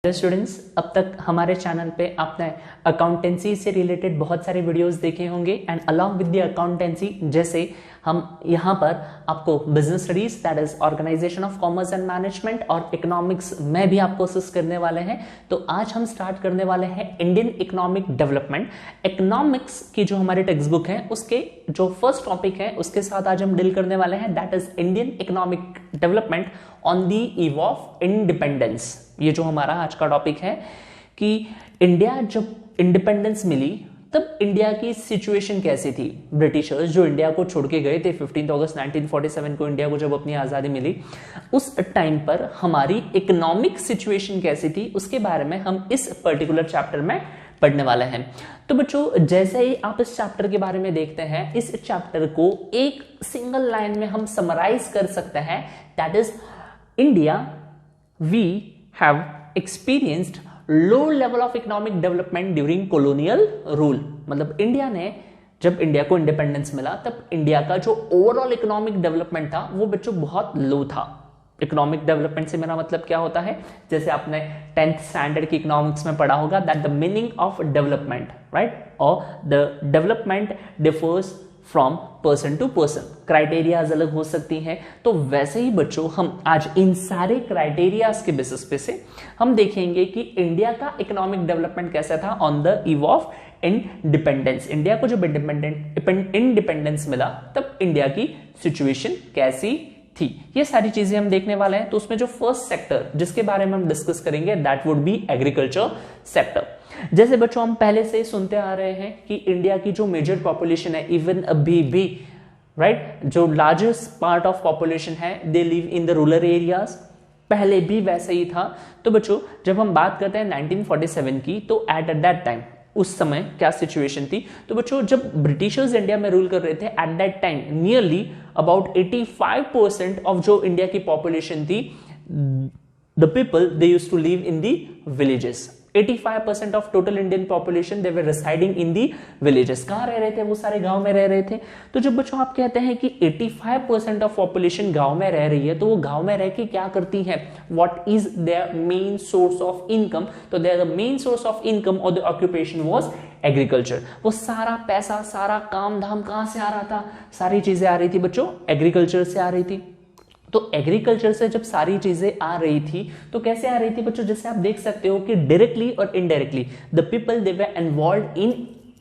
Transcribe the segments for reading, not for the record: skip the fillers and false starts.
Hello students, अब तक हमारे चैनल पे आपने अकाउंटेंसी से रिलेटेड बहुत सारे वीडियोस देखे होंगे and along with the accountancy जैसे हम यहाँ पर आपको business studies that is organisation of commerce and management और इकोनॉमिक्स में भी आपको असिस्ट करने वाले हैं। तो आज हम स्टार्ट करने वाले हैं इंडियन इकोनॉमिक डेवलपमेंट। इकोनॉमिक्स की जो हमारी टेक्स्ट बुक है उसके जो फर्स्ट टॉपिक है उसके साथ आज हम डील करने वाले हैं, that is Indian economic development on the eve of independence. ये जो हमारा आज का टॉपिक है कि इंडिया जब इंडिपेंडेंस मिली तब इंडिया की सिचुएशन कैसी थी। ब्रिटिशर्स जो इंडिया को छोड़ के गए थे 15 अगस्त 1947 को इंडिया को जब अपनी आजादी मिली, उस टाइम पर हमारी इकोनॉमिक सिचुएशन कैसी थी उसके बारे में हम इस पर्टिकुलर चैप्टर में पढ़ने वाले हैं। तो बच्चों, जैसे ही आप इस चैप्टर के बारे में देखते हैं, इस चैप्टर को एक सिंगल लाइन में हम समराइज कर सकते हैं, that is India we have experienced low level of economic development during colonial rule। मतलब इंडिया ने जब इंडिया को इंडिपेंडेंस मिला तब इंडिया का जो ओवरऑल इकोनॉमिक डेवलपमेंट था वो बच्चों बहुत लो था। इकोनॉमिक डेवलपमेंट से मेरा मतलब क्या होता है, जैसे आपने 10th स्टैंडर्ड की इकोनॉमिक्स में पढ़ा होगा that the meaning of development, right, और the development differs from person to person. Criterias अलग हो सकती हैं। तो वैसे ही बच्चों हम आज इन सारे क्राइटेरियाज के बेसिस पे से हम देखेंगे कि इंडिया का इकोनॉमिक डेवलपमेंट कैसा था on the eve of independence. India को जब इंडिपेंडेंस मिला तब इंडिया की सिचुएशन कैसी थी, ये सारी चीजें हम देखने वाले हैं। तो उसमें जो फर्स्ट सेक्टर जिसके बारे में हम डिस्कस करेंगे that would be agriculture sector. जैसे बच्चों हम पहले से सुनते आ रहे हैं कि इंडिया की जो मेजर पॉपुलेशन है, इवन अभी भी, राइट, जो लार्जेस्ट पार्ट ऑफ पॉपुलेशन है they live in the rural areas. पहले भी वैसे ही था। तो बच्चों जब हम बात करते हैं 1947 की, तो एट दैट टाइम उस समय क्या सिचुएशन थी। तो बच्चों जब ब्रिटिशर्स इंडिया में रूल कर रहे थे at that time nearly about 85% of जो इंडिया की पॉपुलेशन थी, the people they used to live in the villages. 85% of total Indian population they were residing in the villages. कहां रह रहे थे वो? सारे गांव में रह रहे थे। तो जब बच्चों आप कहते हैं कि 85% ऑफ पॉपुलेशन गांव में रह रही है, तो वो गांव में रह के क्या करती है? What is their main source of income? तो their the main source of income और द ऑक्यूपेशन वाज एग्रीकल्चर। वो सारा पैसा, सारा काम धाम कहां से आ रहा था? सारी चीजें आ रही थी बच्चों एग्रीकल्चर से आ रही थी। तो एग्रीकल्चर से जब सारी चीजें आ रही थी तो कैसे आ रही थी बच्चों? जैसे आप देख सकते हो कि डायरेक्टली और indirectly the people they were involve in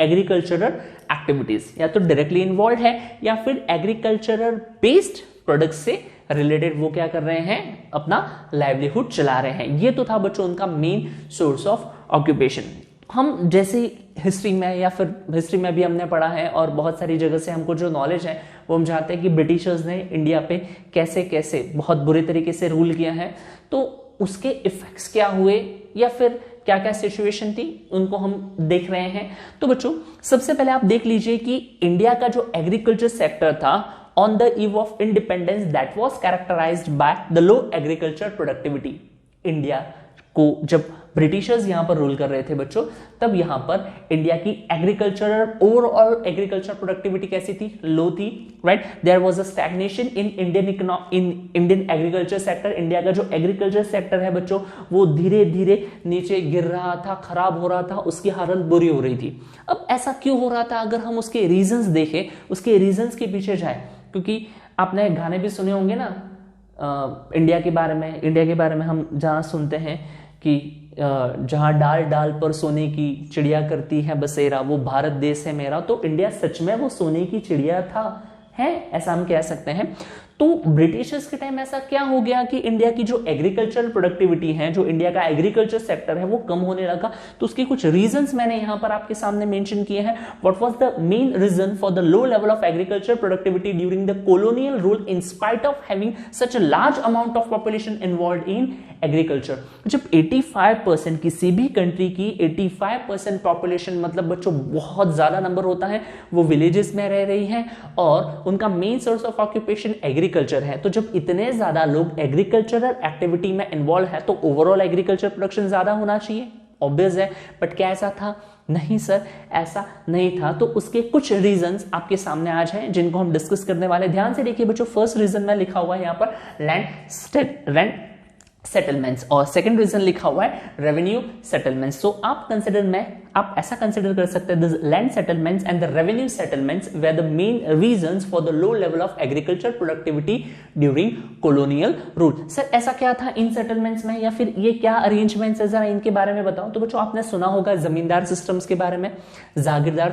agricultural activities. या तो डायरेक्टली इन्वॉल्व है या फिर एग्रीकल्चरल बेस्ड प्रोडक्ट से रिलेटेड वो क्या कर रहे हैं, अपना लाइवलीहुड चला रहे हैं। ये तो था बच्चों उनका मेन सोर्स ऑफ ऑक्यूपेशन। हम जैसे हिस्ट्री में या फिर हिस्ट्री में भी हमने पढ़ा है और बहुत सारी जगह से हमको जो नॉलेज है वो हम जानते हैं कि ब्रिटिशर्स ने इंडिया पे कैसे कैसे बहुत बुरे तरीके से रूल किया है। तो उसके इफेक्ट्स क्या हुए या फिर क्या क्या सिचुएशन थी उनको हम देख रहे हैं। तो बच्चों सबसे पहले आप देख लीजिए कि इंडिया का जो एग्रीकल्चर सेक्टर था on the eve of independence that was characterised by the low agriculture productivity. India को जब ब्रिटिशर्स यहां पर रूल कर रहे थे बच्चों, तब यहां पर इंडिया की एग्रीकल्चरल ओवरऑल एग्रीकल्चर प्रोडक्टिविटी कैसी थी? लो थी, right. There was a stagnation in Indian agriculture sector. India का जो एग्रीकल्चर सेक्टर है बच्चों वो धीरे धीरे नीचे गिर रहा था, खराब हो रहा था, उसकी हालत बुरी हो रही थी। अब ऐसा क्यों हो रहा था? अगर हम उसके रीजंस देखें, उसके रीजंस के पीछे जाए, क्योंकि आपने गाने भी सुने होंगे ना इंडिया के बारे में हम जहां सुनते हैं कि जहां डाल डाल पर सोने की चिड़िया करती है बसेरा, वो भारत देश है मेरा। तो इंडिया सच में वो सोने की चिड़िया था, है, ऐसा हम कह सकते हैं। तो ब्रिटिशर्स के टाइम ऐसा क्या हो गया कि इंडिया की जो एग्रीकल्चरल प्रोडक्टिविटी है, जो इंडिया का एग्रीकल्चर सेक्टर है वो कम होने लगा। तो उसके कुछ रीजंस मैंने यहां पर आपके सामने मेंशन किए हैं। What was the main reason for the low level of agriculture productivity during the colonial rule in spite of having such a large amount of population involved in agriculture. जब 85% किसी भी कंट्री की 85% population, मतलब बच्चों बहुत ज्यादा number होता है, वो विलेजेस में रह रही है और उनका main source of occupation agriculture है। तो जब इतने ज्यादा लोग एग्रीकल्चरल एक्टिविटी में इन्वॉल्व है तो ओवरऑल एग्रीकल्चर प्रोडक्शन ज्यादा होना चाहिए, ऑब्वियस है। बट क्या ऐसा था? नहीं सर, ऐसा नहीं था। तो उसके कुछ रीजंस आपके सामने आज हैं जिनको हम डिस्कस करने वाले। ध्यान से देखिए बच्चों, फर्स्ट रीजन में लिखा हुआ है यहाँ पर लैंड सेटलमेंट्स, और सेकंड रीजन लिखा हुआ है रेवेन्यू सेटलमेंट्स। सो आप ऐसा कंसिडर कर सकते हैं, the land settlements and the revenue settlements were the main reasons for the low level of agriculture productivity during colonial rule. Sir ऐसा क्या था इन सेटलमेंट्स में, या फिर ये क्या अरेंजमेंट्स है, जरा इनके बारे में बताओ। तो बच्चों आपने सुना होगा जमींदार सिस्टम्स के बारे में, जागीरदार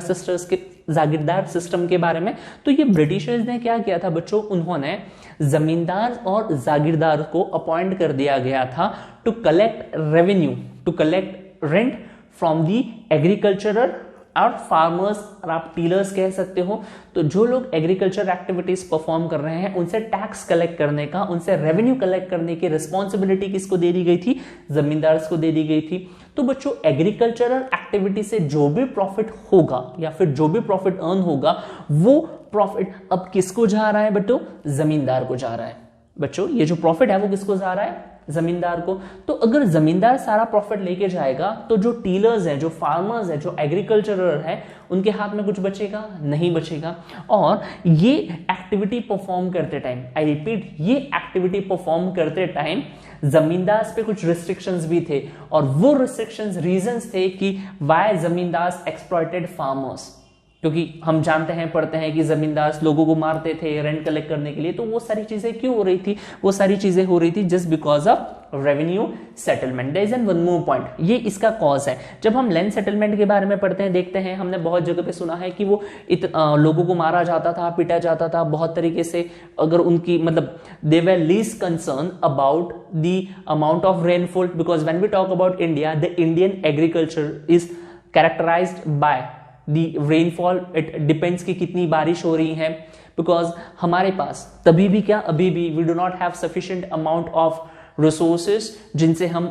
सिस्टम के बारे में। तो ये ब्रिटिशर्स ने क्या किया था बच्चों, उन्होंने जमींदार और जागीरदार को अपॉइंट कर दिया गया था to collect revenue, to collect rent from the agriculturer और फार्मर्स, और आप टीलर्स कह सकते हो। तो जो लोग एग्रीकल्चर एक्टिविटीज परफॉर्म कर रहे हैं उनसे टैक्स कलेक्ट करने का, उनसे रेवेन्यू कलेक्ट करने की रिस्पॉन्सिबिलिटी किसको दे दी गई थी, जमींदार को दे दी गई थी। तो बच्चों एग्रीकल्चरल एक्टिविटी से जो भी प्रॉफिट होगा या फिर जो भी प्रॉफिट अर्न होगा, वो प्रॉफिट अब किसको जा रहा है बच्चों, जमींदार को जा रहा है। बच्चों ये जो प्रॉफिट है वो किसको जा रहा है, जमींदार को। तो अगर जमींदार सारा प्रॉफिट लेके जाएगा तो जो टीलर्स हैं, जो फार्मर्स हैं, जो एग्रीकल्चरर है, उनके हाथ में कुछ बचेगा नहीं बचेगा। और ये एक्टिविटी परफॉर्म करते टाइम, आई रिपीट, ये एक्टिविटी परफॉर्म करते टाइम जमींदार पे कुछ रिस्ट्रिक्शंस भी थे, और वो रिस्ट्रिक्शंस रीजंस थे कि व्हाई जमींदार एक्सप्लॉइटेड फार्मर्स। क्योंकि हम जानते हैं, पढ़ते हैं कि जमींदार लोगों को मारते थे रेंट कलेक्ट करने के लिए। तो वो सारी चीजें क्यों हो रही थी, वो सारी चीजें हो रही थी just because of revenue settlement. There is one more point, ये इसका कॉज है। जब हम लैंड सेटलमेंट के बारे में पढ़ते हैं, देखते हैं, हमने बहुत जगह पे सुना है कि वो लोगों को मारा जाता था, पीटा जाता था बहुत तरीके से। अगर उनकी मतलब they were least concern about the amount of rainfall, because when we talk about India, the Indian agriculture is characterised by the rainfall. It depends कि कितनी बारिश हो रही है, बिकॉज हमारे पास तभी भी क्या, अभी भी we do not have sufficient amount of resources जिनसे हम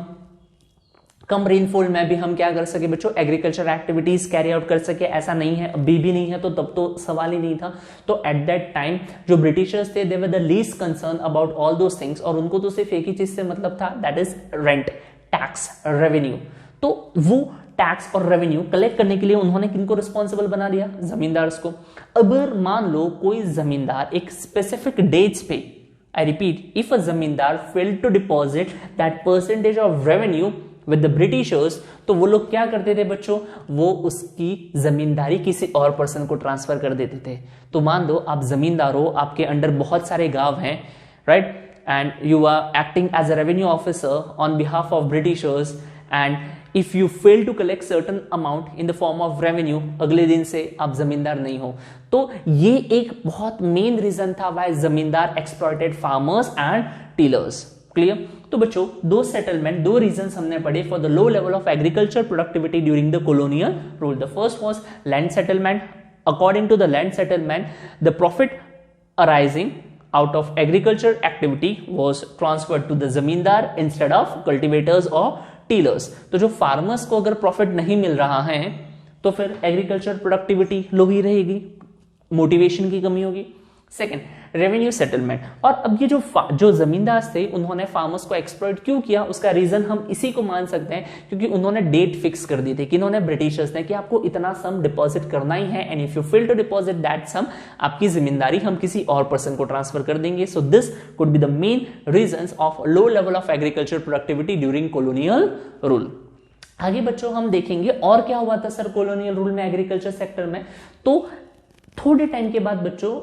कम रेनफॉल में भी हम क्या कर सके बच्चों, एग्रीकल्चर एक्टिविटीज कैरी आउट कर सके। ऐसा नहीं है, अभी भी नहीं है, तो तब तो सवाल ही नहीं था। तो एट दैट टाइम जो ब्रिटिशर्स थे, they were the least concern about all those things, और उनको तो सिर्फ एक ही चीज से मतलब था, that is rent, tax, revenue. तो वो टैक्स और रेवेन्यू कलेक्ट करने के लिए उन्होंने किनको रिस्पॉन्सिबल बना दिया, जमींदार को। अगर मान लो कोई जमींदार एक स्पेसिफिक डेट्स पे, I repeat, if a zamindar failed to deposit that percentage of revenue with the Britishers, तो वो लोग क्या करते थे बच्चों, वो उसकी जमींदारी किसी और पर्सन को ट्रांसफर कर देते थे। तो मान लो आप जमींदार हो, आपके अंडर बहुत सारे गांव हैं, right, and you are acting as a revenue officer on behalf of Britishers, and if you fail to collect certain amount in the form of revenue, अगले दिन से आप जमींदार नहीं हो। तो ये एक बहुत मेन रीजन था why zamindar exploited farmers and tillers. Clear? तो बच्चों दो सेटलमेंट, दो रीजंस हमने पढ़े for the low level of agriculture productivity during the colonial rule. The first was land settlement. According to the land settlement, the profit arising out of agriculture activity was transferred to the zamindar instead of cultivators or टीलर्स। तो जो farmers को अगर profit नहीं मिल रहा है तो फिर agriculture productivity low ही रहेगी, मोटिवेशन की कमी होगी। Second, revenue settlement. और अब ये जो जमींदार थे उन्होंने फार्मर्स को एक्सप्लॉइट क्यों किया, उसका रीजन हम इसी को मान सकते हैं, क्योंकि उन्होंने डेट फिक्स कर दी थी कि इन्होंने ब्रिटिशर्स ने कि आपको इतना सम डिपॉजिट करना ही है, and if you fail to deposit that sum, आपकी जिम्मेदारी हम किसी और पर्सन को ट्रांसफर कर देंगे। So this could be the main reasons of low level of agriculture productivity during colonial rule. आगे बच्चों हम देखेंगे और क्या हुआ था सर कॉलोनियल रूल में एग्रीकल्चर सेक्टर में। तो थोड़े टाइम के बाद बच्चों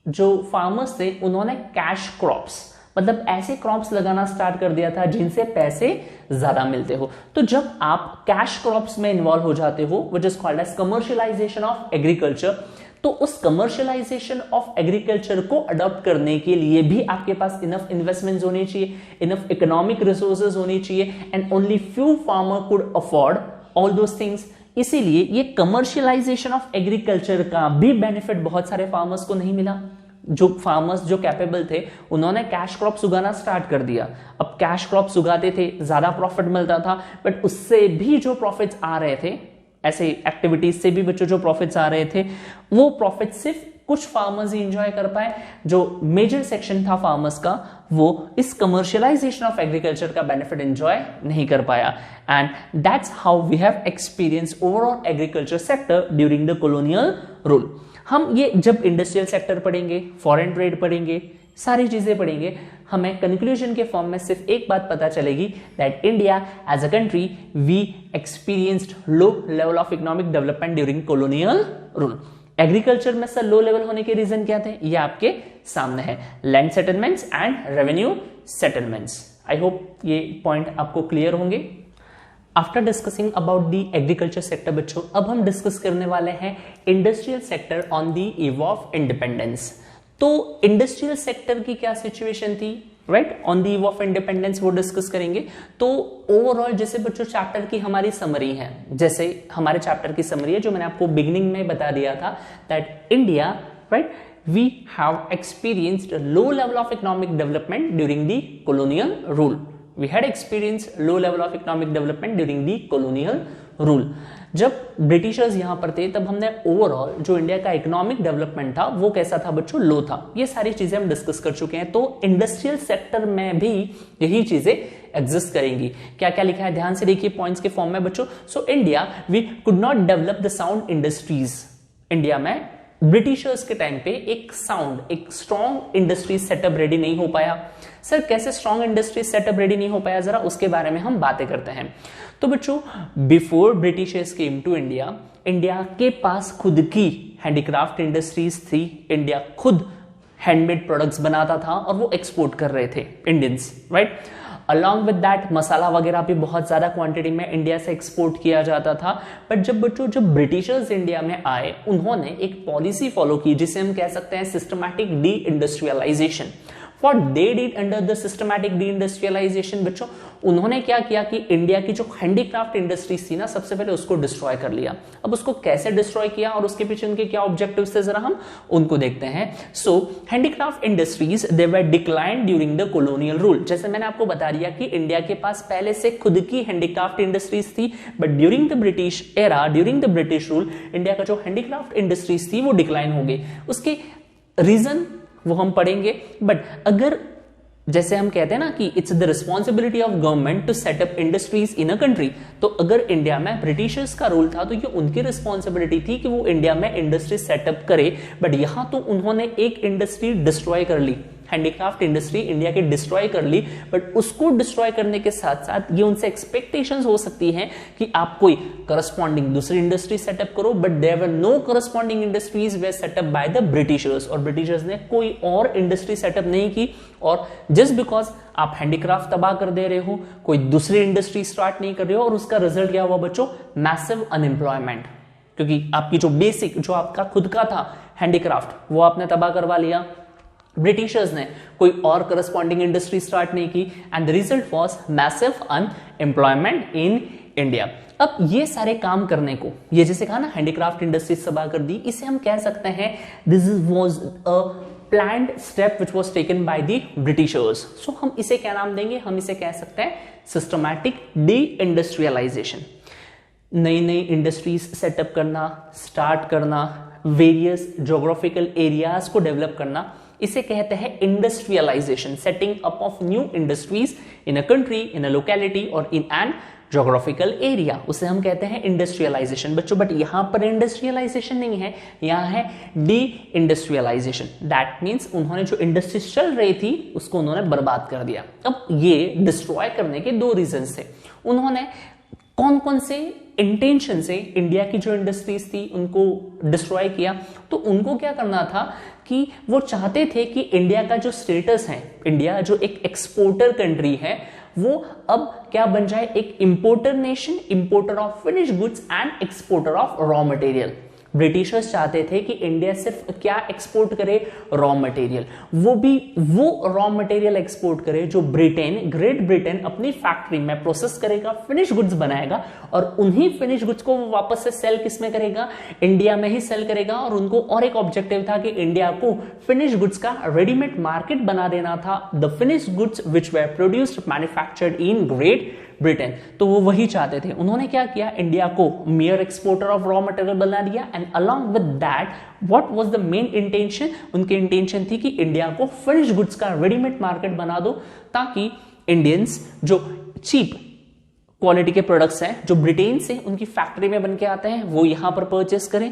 जो फार्मर्स थे उन्होंने कैश क्रॉप्स, मतलब ऐसे क्रॉप्स लगाना स्टार्ट कर दिया था जिनसे पैसे ज्यादा मिलते हो। तो जब आप कैश क्रॉप्स में इन्वॉल्व हो जाते हो, which is called as commercialisation of agriculture, तो उस कमर्शियलाइजेशन ऑफ एग्रीकल्चर को अडॉप्ट करने के लिए भी आपके पास इनफ इन्वेस्टमेंट्स होनी चाहिए, इनफ इकोनॉमिक रिसोर्सेज होनी चाहिए, and only few farmer could afford all those things. इसीलिए ये कमर्शियलाइजेशन ऑफ एग्रीकल्चर का भी बेनिफिट बहुत सारे फार्मर्स को नहीं मिला। जो फार्मर्स जो कैपेबल थे उन्होंने कैश क्रॉप्स उगाना स्टार्ट कर दिया। अब कैश क्रॉप्स उगाते थे, ज्यादा प्रॉफिट मिलता था, बट उससे भी जो प्रॉफिट्स आ रहे थे, ऐसे एक्टिविटीज से भी बच्चों जो प्रॉफिट्स आ रहे थे, वो प्रॉफिट सिर्फ कुछ फार्मर्स ही एंजॉय कर पाए। जो मेजर सेक्शन था फार्मर्स का वो इस कमर्शियलाइजेशन ऑफ एग्रीकल्चर का बेनिफिट एंजॉय नहीं कर पाया, and that's how we have experience overall agriculture sector during the colonial rule. हम ये जब इंडस्ट्रियल सेक्टर पढ़ेंगे, फॉरेन ट्रेड पढ़ेंगे, सारी चीजें पढ़ेंगे, हमें कंक्लूजन के फॉर्म में सिर्फ एक बात पता चलेगी that India as a country we experienced low level of economic development during colonial rule. Agriculture में सर लो लेवल होने के रीजन क्या थे, ये आपके सामने है, land settlements and revenue settlements. I hope ये पॉइंट आपको क्लियर होंगे। After discussing about the agriculture sector बच्चों, अब हम डिस्कस करने वाले हैं industrial sector on the eve of independence. तो इंडस्ट्रियल सेक्टर की क्या सिचुएशन थी, right, on the eve of independence, वो डिस्कस करेंगे। तो ओवरऑल जैसे बच्चों चैप्टर की हमारी समरी है, जैसे हमारे चैप्टर की समरी है जो मैंने आपको बिगिनिंग में बता दिया था that India, right, we have experienced a low level of economic development during the colonial rule. We had experienced low level of economic development during the colonial rule. जब ब्रिटिशर्स यहां पर थे तब हमने ओवरऑल जो इंडिया का economic development था वो कैसा था बच्चों, लो था। ये सारी चीजें हम डिस्कस कर चुके हैं। तो इंडस्ट्रियल सेक्टर में भी यही चीजें एग्जिस्ट करेंगी। क्या क्या लिखा है ध्यान से देखिए पॉइंट्स के फॉर्म में बच्चों। So India we could not develop the sound industries. India में ब्रिटिशर्स के टाइम पे एक साउंड, एक स्ट्रॉन्ग इंडस्ट्री सेटअप रेडी नहीं हो पाया। सर कैसे स्ट्रॉन्ग इंडस्ट्री सेटअप रेडी नहीं हो पाया, जरा उसके बारे में हम बातें करते हैं। तो बच्चों before Britishers came to India, India के पास खुद की हैंडीक्राफ्ट इंडस्ट्रीज थी। इंडिया खुद हैंडमेड प्रोडक्ट्स बनाता था और वो एक्सपोर्ट कर रहे थे Indians, right. Along with that masala वगैरह भी बहुत ज्यादा क्वांटिटी में इंडिया से एक्सपोर्ट किया जाता था। बट जब बच्चों जब ब्रिटिशर्स इंडिया में आए, उन्होंने एक पॉलिसी फॉलो की जिसे हम कह सकते हैं systematic deindustrialisation. What they did under the systematic deindustrialization बच्चों, उन्होंने क्या किया कि इंडिया की जो हैंडीक्राफ्ट इंडस्ट्रीज थी ना, सबसे पहले उसको डिस्ट्रॉय कर लिया। अब उसको कैसे डिस्ट्रॉय किया और उसके पीछे उनके क्या ऑब्जेक्टिव्स थे, जरा हम उनको देखते हैं। So handicraft industries they were decline during the colonial rule. जैसे मैंने आपको बता दिया कि इंडिया के पास पहले से खुद की हैंडीक्राफ्ट इंडस्ट्रीज थी, but during the British era, during the British rule, India का जो हैंडीक्राफ्ट इंडस्ट्रीज थी वो डिक्लाइन हो गई। उसके रीजन वो हम पढ़ेंगे। बट अगर जैसे हम कहते हैं ना कि it's the responsibility of government to set up industries in a country, तो अगर इंडिया में ब्रिटिशर्स का रूल था तो ये उनकी रिस्पॉन्सिबिलिटी थी कि वो इंडिया में इंडस्ट्री सेटअप करे। बट यहां तो उन्होंने एक इंडस्ट्री डिस्ट्रॉय कर ली, हैंडीक्राफ्ट इंडस्ट्री इंडिया की डिस्ट्रॉय कर ली। बट उसको डिस्ट्रॉय करने के साथ साथ ये उनसे एक्सपेक्टेशंस हो सकती हैं कि आप कोई करस्पॉन्डिंग दूसरी इंडस्ट्री सेटअप करो। But there were no corresponding industries they setup by the Britishers, और ब्रिटिशर्स ने कोई और इंडस्ट्री सेटअप नहीं की। और जस्ट बिकॉज आप हैंडीक्राफ्ट तबाह कर दे रहे हो, कोई दूसरी इंडस्ट्री स्टार्ट नहीं कर रहे हो, और उसका रिजल्ट क्या हुआ बच्चों, मैसिव अनएम्प्लॉयमेंट। क्योंकि आपकी जो बेसिक, जो आपका खुद का था हैंडीक्राफ्ट, वो आपने तबाह करवा लिया। ब्रिटिशर्स ने कोई और करस्पॉन्डिंग इंडस्ट्री स्टार्ट नहीं की, and the result was massive unemployment in India. अब ये सारे काम करने को, ये जैसे कहा ना हैंडीक्राफ्ट इंडस्ट्री तबाह कर दी, इसे हम कह सकते हैं this was a planned step which was taken by the Britishers. So हम इसे क्या नाम देंगे, हम इसे कह सकते हैं सिस्टमैटिक डी इंडस्ट्रियलाइजेशन। नई नई इंडस्ट्रीज सेटअप करना, स्टार्ट करना, वेरियस ज्योग्राफिकल एरियाज को डेवलप करना, इसे कहते हैं industrialisation. Setting up of new industries in a country, in a locality और इन एन ज्योग्राफिकल एरिया, उसे हम कहते हैं इंडस्ट्रियलाइजेशन बच्चों। बट यहां पर इंडस्ट्रियलाइजेशन नहीं है, यहां है डी इंडस्ट्रियलाइजेशन। दैट मीन्स उन्होंने जो इंडस्ट्रीज चल रही थी उसको उन्होंने बर्बाद कर दिया। अब ये डिस्ट्रॉय करने के दो रीजन थे। उन्होंने कौन कौन से इंटेंशन से इंडिया की जो इंडस्ट्रीज थी उनको डिस्ट्रॉय किया, तो उनको क्या करना था कि वो चाहते थे कि इंडिया का जो स्टेटस है, इंडिया जो एक एक्सपोर्टर कंट्री है, वो अब क्या बन जाए, एक importer nation, importer of finish goods and exporter of raw material. Britishers चाहते थे कि इंडिया सिर्फ क्या एक्सपोर्ट करे, रॉ मटेरियल, वो भी वो रॉ मटेरियल एक्सपोर्ट करे जो ब्रिटेन, ग्रेट ब्रिटेन अपनी फैक्ट्री में प्रोसेस करेगा, फिनिश गुड्स बनाएगा, और उन्हीं फिनिश गुड्स को वो वापस से सेल किस में करेगा, इंडिया में ही सेल करेगा। और उनको और एक ऑब्जेक्टिव था कि इंडिया को फिनिश गुड्स का रेडीमेड मार्केट बना देना था, the finish goods which were produced manufactured in great Britain. तो वो वही चाहते थे। उन्होंने क्या किया, इंडिया को मियर एक्सपोर्टर ऑफ रॉ मटेरियल बना दिया। And along with that what was the main intention, उनकी इंटेंशन थी कि इंडिया को फिनिश गुड्स का रेडीमेड मार्केट बना दो, ताकि इंडियंस जो चीप क्वालिटी के प्रोडक्ट्स हैं जो ब्रिटेन से उनकी फैक्ट्री में बन के आते हैं वो यहां पर परचेस करें।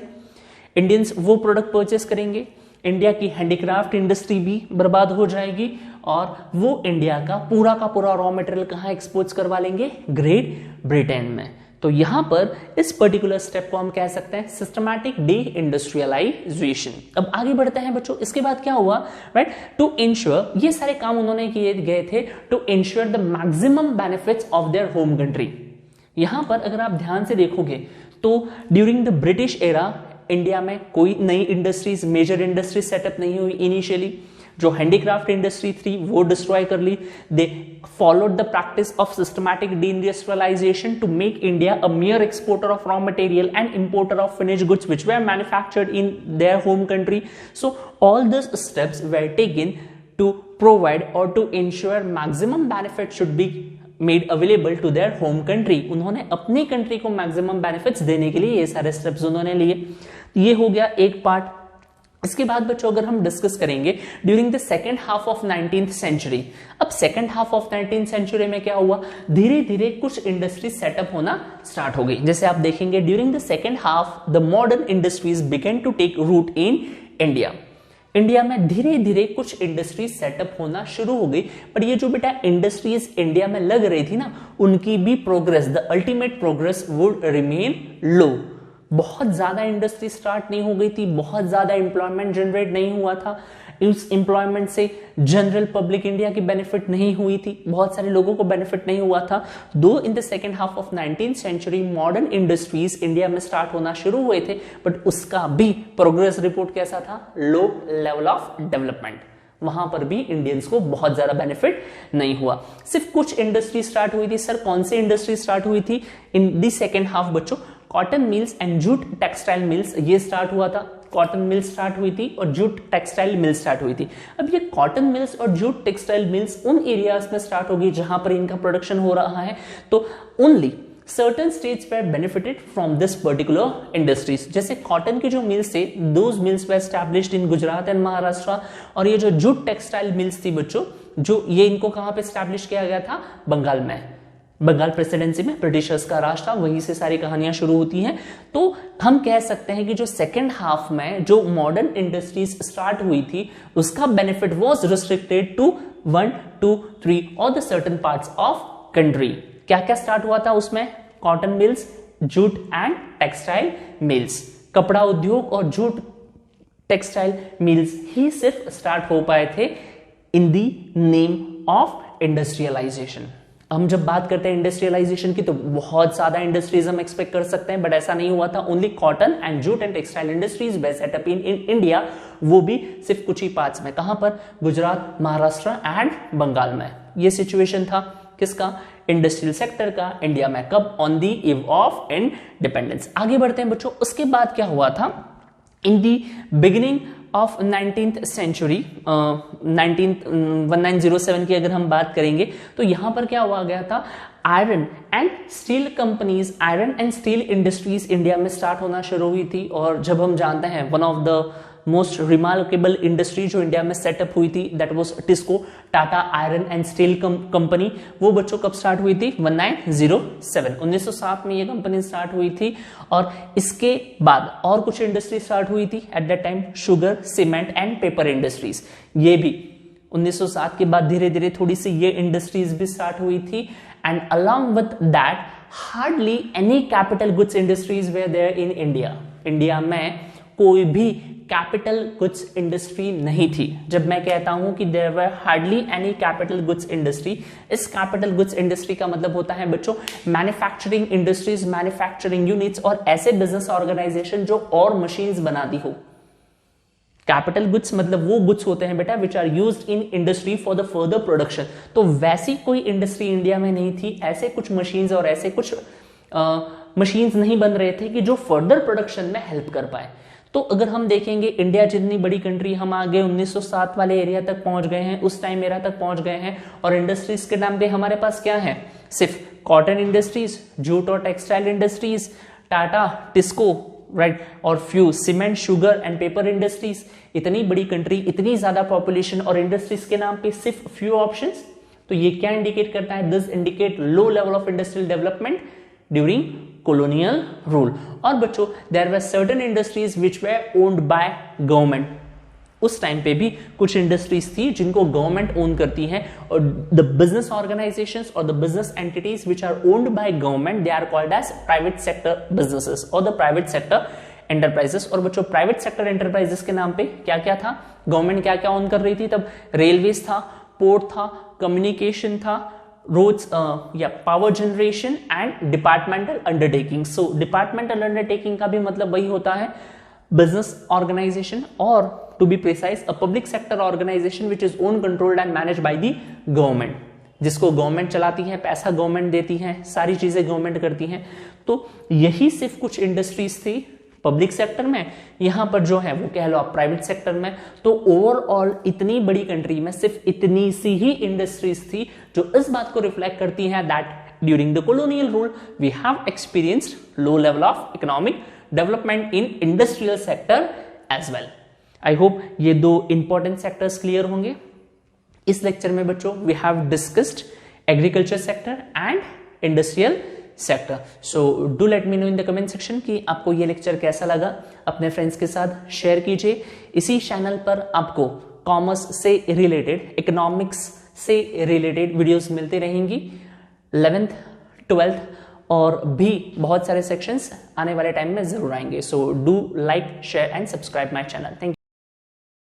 इंडियंस वो प्रोडक्ट परचेस करेंगे, इंडिया की हैंडीक्राफ्ट इंडस्ट्री भी बर्बाद हो जाएगी और वो इंडिया का पूरा रॉ मटेरियल कहाँ एक्सपोर्ट करवा लेंगे, ग्रेट ब्रिटेन में। तो यहां पर इस पर्टिकुलर स्टेप को हम कह सकते हैं सिस्टमैटिक डी इंडस्ट्रियलाइजेशन। अब आगे बढ़ते हैं बच्चों, इसके बाद क्या हुआ, राइट, टू इंश्योर, ये सारे काम उन्होंने किए गए थे to ensure the maximum benefits of their home country. यहां पर अगर आप ध्यान से देखोगे तो during the British era India में कोई नई इंडस्ट्रीज, मेजर इंडस्ट्रीज सेटअप नहीं हुई इनिशियली। जो हैंडीक्राफ्ट इंडस्ट्री थी वो डिस्ट्रॉय कर ली। They followed the practice of systematic deindustrialisation to make India a mere exporter of raw material and importer of finished goods which were manufactured in their home country. So all these steps were taken to provide or to ensure maximum benefit should be made available to their home country. उन्होंने अपनी country को maximum benefits देने के लिए ये सारे steps उन्होंने लिए। ये हो गया एक पार्ट। इसके बाद बच्चों अगर हम डिस्कस करेंगे during the second half of 19th century. अब second half of 19th century में क्या हुआ, धीरे धीरे कुछ इंडस्ट्री सेटअप होना स्टार्ट हो गई। जैसे आप देखेंगे during the second half the modern industries began to take root in India. India में धीरे धीरे कुछ इंडस्ट्रीज सेटअप होना शुरू हो गई, पर ये जो बेटा इंडस्ट्रीज इंडिया में लग रही थी ना, उनकी भी progress, the ultimate progress would remain low. बहुत ज्यादा इंडस्ट्री स्टार्ट नहीं हो गई थी, बहुत ज्यादा एम्प्लॉयमेंट जनरेट नहीं हुआ था, इस एम्प्लॉयमेंट से जनरल पब्लिक इंडिया की बेनिफिट नहीं हुई थी, बहुत सारे लोगों को बेनिफिट नहीं हुआ था। Though in the second half of 19th century modern industries India में स्टार्ट होना शुरू हुए थे, बट उसका भी प्रोग्रेस रिपोर्ट कैसा था, लो लेवल ऑफ डेवलपमेंट। वहां पर भी इंडियंस को बहुत ज्यादा बेनिफिट नहीं हुआ। सिर्फ कुछ इंडस्ट्री स्टार्ट हुई थी। सर कौन सी इंडस्ट्री स्टार्ट हुई थी इन दी सेकेंड हाफ बच्चों, cotton mills and jute textile mills, ये स्टार्ट हुआ था। कॉटन मिल स्टार्ट हुई थी और जूट टेक्सटाइल मिल स्टार्ट हुई थी। अब ये कॉटन मिल्स और जूट टेक्सटाइल मिल्स उन एरियाज में स्टार्ट होगी जहां पर इनका प्रोडक्शन हो रहा है, तो only certain states were benefited from this particular industries। जैसे कॉटन की जो मिल्स थे, those mills were established in Gujarat and Maharashtra, और ये जो जूट टेक्सटाइल मिल्स थी बच्चों, जो ये इनको कहां पे स्टैब्लिश किया गया था, बंगाल में। बंगाल प्रेसिडेंसी में ब्रिटिशर्स का राज था, वहीं से सारी कहानियां शुरू होती हैं। तो हम कह सकते हैं कि जो सेकेंड हाफ में जो मॉडर्न इंडस्ट्रीज स्टार्ट हुई थी, उसका बेनिफिट वाज रिस्ट्रिक्टेड टू 1, 2, 3 और the certain parts of country. क्या क्या स्टार्ट हुआ था उसमें, cotton mills, jute and textile mills. कपड़ा उद्योग और जूट टेक्सटाइल मिल्स ही सिर्फ स्टार्ट हो पाए थे इन दी नेम ऑफ इंडस्ट्रियलाइजेशन। हम जब बात करते हैं इंडस्ट्रियलाइजेशन की तो बहुत ज्यादा इंडस्ट्रीज हम एक्सपेक्ट कर सकते हैं, बट ऐसा नहीं हुआ था। Only cotton and jute and textile industries they setup in India, वो भी सिर्फ कुछ ही पार्ट्स में। कहां पर, गुजरात, महाराष्ट्र एंड बंगाल में। ये सिचुएशन था किसका, इंडस्ट्रियल सेक्टर का इंडिया में। कब, on the eve of independence. आगे बढ़ते हैं बच्चों, उसके बाद क्या हुआ था, in the beginning of 19th century, 1907 की अगर हम बात करेंगे तो यहां पर क्या हुआ गया था, iron and steel companies, iron and steel industries India में स्टार्ट होना शुरू हुई थी। और जब हम जानते हैं one of the most remarkable industry जो इंडिया में सेटअप हुई थी, that was TISCO, Tata iron and steel company. वो बच्चों कब स्टार्ट हुई थी, 1907, 1907 में ये कंपनी स्टार्ट हुई थी। और इसके बाद और कुछ इंडस्ट्री स्टार्ट हुई थी eight that time, sugar, cement and paper industries. ये भी 1907 के बाद धीरे धीरे थोड़ी सी ये इंडस्ट्रीज भी स्टार्ट हुई थी। And along with that hardly any capital goods industries were there in India. India में कोई भी कैपिटल गुड्स इंडस्ट्री नहीं थी। जब मैं कहता हूं कि there were hardly any capital goods industry, इस कैपिटल गुड्स इंडस्ट्री का मतलब होता है बच्चों मैन्युफैक्चरिंग इंडस्ट्रीज, मैन्युफैक्चरिंग यूनिट्स और ऐसे बिजनेस ऑर्गेनाइजेशन जो और मशीन्स बनाती हो। कैपिटल गुड्स मतलब वो गुड्स होते हैं बेटा which are used in industry for the further production. तो वैसी कोई इंडस्ट्री इंडिया में नहीं थी, ऐसे कुछ मशीन्स और ऐसे कुछ मशीन्स नहीं बन रहे थे कि जो फर्दर प्रोडक्शन में हेल्प कर पाए। तो अगर हम देखेंगे इंडिया जितनी बड़ी कंट्री, हम आगे 1907 वाले एरिया तक पहुंच गए हैं, उस टाइम एरिया तक पहुंच गए हैं। और इंडस्ट्रीज के नाम पे हमारे पास क्या है, सिर्फ कॉटन इंडस्ट्रीज, जूट और textile industries, Tata, TISCO, right, और few cement, sugar and paper industries. इतनी बड़ी कंट्री, इतनी ज्यादा पॉपुलेशन और इंडस्ट्रीज के नाम पे सिर्फ फ्यू ऑप्शंस। तो ये क्या इंडिकेट करता है, this indicate low level of industrial development during colonial rule। और बच्चों there were certain industries which were owned by government। उस टाइम पे भी कुछ इंडस्ट्रीज थी जिनको गवर्नमेंट ओन करती है, और द बिजनेस ऑर्गेनाइजेशंस और the business entities which are owned by government, they are called as private sector businesses और द प्राइवेट सेक्टर एंटरप्राइजेस। और बच्चों प्राइवेट सेक्टर एंटरप्राइजेस के नाम पे क्या क्या था, गवर्नमेंट क्या क्या ओन कर रही थी तब, रेलवेज था, पोर्ट था, कम्युनिकेशन था, रोड्स या power generation and departmental undertaking. So departmental undertaking का भी मतलब वही होता है बिजनेस ऑर्गेनाइजेशन, और to be precise a public sector organisation which is own controlled and manage by the government, जिसको गवर्नमेंट चलाती है, पैसा गवर्नमेंट देती है, सारी चीजें गवर्नमेंट करती हैं। तो यही सिर्फ कुछ इंडस्ट्रीज थी पब्लिक सेक्टर में, यहां पर जो है वो कह लो आप प्राइवेट सेक्टर में। तो ओवरऑल इतनी बड़ी कंट्री में सिर्फ इतनी सी ही इंडस्ट्रीज थी जो इस बात को रिफ्लेक्ट करती हैं that during the colonial rule we have experienced low level of economic development in industrial sector as well. I hope ये दो important sectors clear होंगे। इस लेक्चर में बच्चों we have discussed agriculture sector and industrial sector. So do let me know in the comment section कि आपको ये lecture कैसा लगा, अपने फ्रेंड्स के साथ शेयर कीजिए। इसी चैनल पर आपको कॉमर्स से रिलेटेड, इकोनॉमिक्स से रिलेटेड वीडियोस मिलते रहेंगी। 11th 12th और भी बहुत सारे सेक्शंस आने वाले टाइम में जरूर आएंगे। So do like, share and subscribe my channel. Thank you.